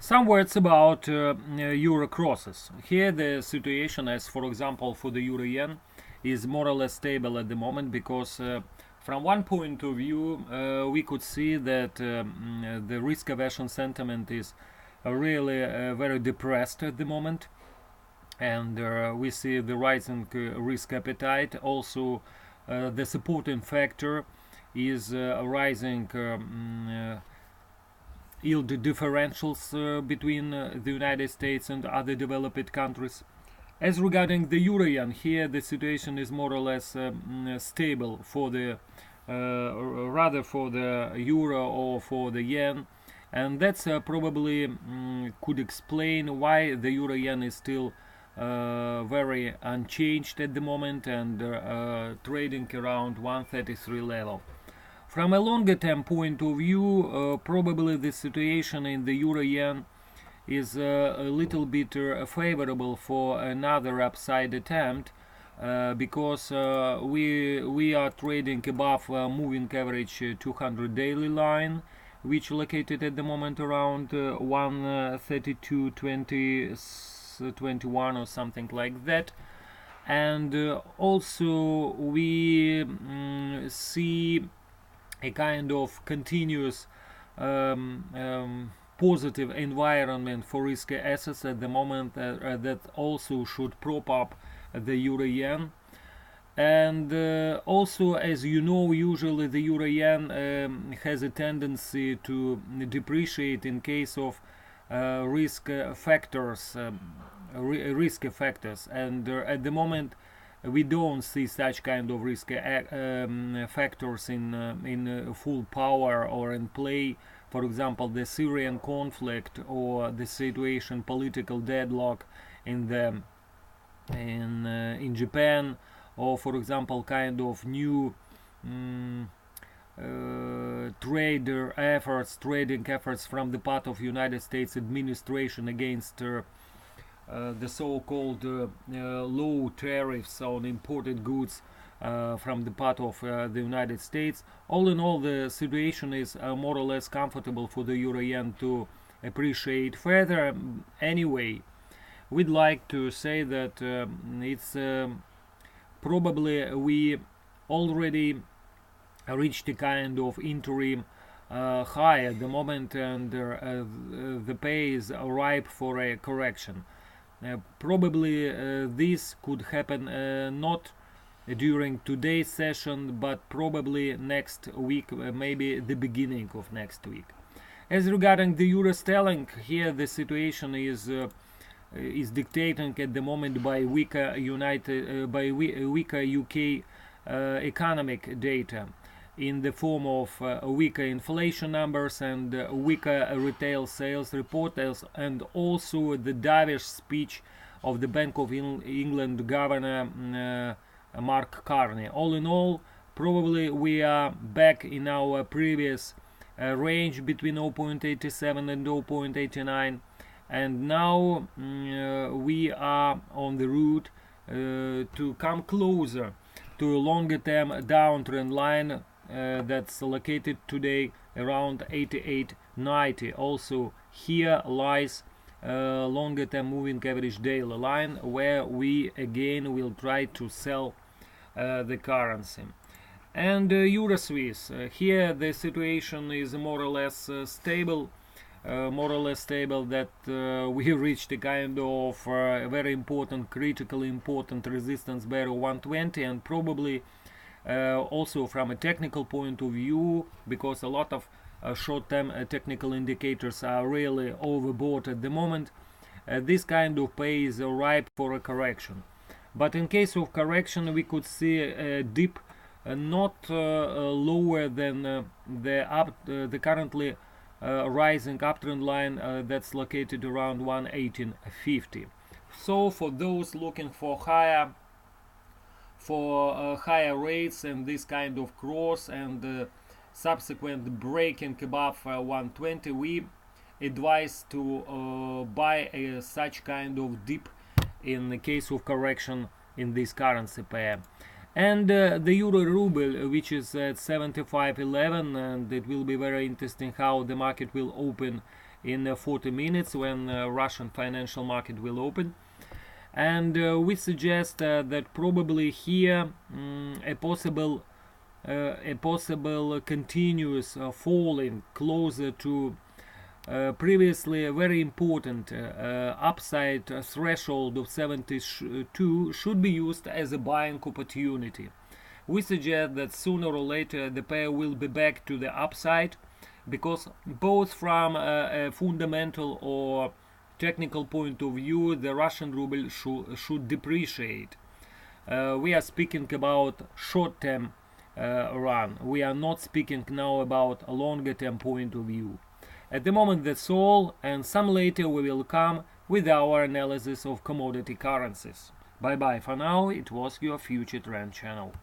Some words about euro crosses. Here the situation, as for example for the euro yen, is more or less stable at the moment, because from one point of view we could see that the risk aversion sentiment is really very depressed at the moment, and we see the rising risk appetite. Also the supporting factor is rising yield differentials between the United States and other developed countries. As regarding the euro yen, here the situation is more or less stable for the rather for the euro or for the yen, and that's probably could explain why the euro yen is still very unchanged at the moment and trading around 133 level. From a longer term point of view, probably the situation in the euro yen is a little bit favorable for another upside attempt, because we are trading above moving average 200 daily line, which located at the moment around 132.21 or something like that. And also we see a kind of continuous positive environment for risky assets at the moment, that also should prop up the euro yen. And also, as you know, usually the euro yen has a tendency to depreciate in case of risk factors, and at the moment we don't see such kind of risk factors in full power or in play. For example, the Syrian conflict or the situation, political deadlock in Japan, or for example, kind of new trading efforts from the part of United States administration against the so-called low tariffs on imported goods from the part of the United States. All in all, the situation is more or less comfortable for the euro yen to appreciate further. Anyway, we'd like to say that it's probably we already reached a kind of interim high at the moment, and the pay is ripe for a correction. Probably this could happen not during today's session, but probably next week, maybe the beginning of next week. As regarding the euro sterling, here the situation is dictated at the moment by weaker weaker UK economic data, in the form of weaker inflation numbers and weaker retail sales reports, and also the dovish speech of the Bank of England Governor Mark Carney. All in all, probably we are back in our previous range between 0.87 and 0.89, and now we are on the route to come closer to a longer term downtrend line that's located today around 88.90. Also here lies longer term moving average daily line, where we again will try to sell the currency. And euro Swiss, here the situation is more or less stable, that we reached a kind of very important, critically important resistance barrier 120, and probably also from a technical point of view, because a lot of short-term technical indicators are really overbought at the moment, this kind of pay is ripe for a correction. But in case of correction, we could see a dip not lower than the currently rising uptrend line that's located around 118.50. So for those looking for higher rates and this kind of cross and subsequent breaking above 120, we advise to buy such kind of dip in the case of correction in this currency pair. And the euro ruble, which is at 75.11, and it will be very interesting how the market will open in 40 minutes when Russian financial market will open. And we suggest that probably here a possible continuous falling closer to previously a very important upside threshold of 72 should be used as a buying opportunity. We suggest that sooner or later the pair will be back to the upside, because both from a fundamental or technical point of view the Russian ruble should depreciate. We are speaking about short-term run. We are not speaking now about a longer-term point of view. At the moment that's all, and some later we will come with our analysis of commodity currencies. Bye bye for now, it was your FutureTrend channel.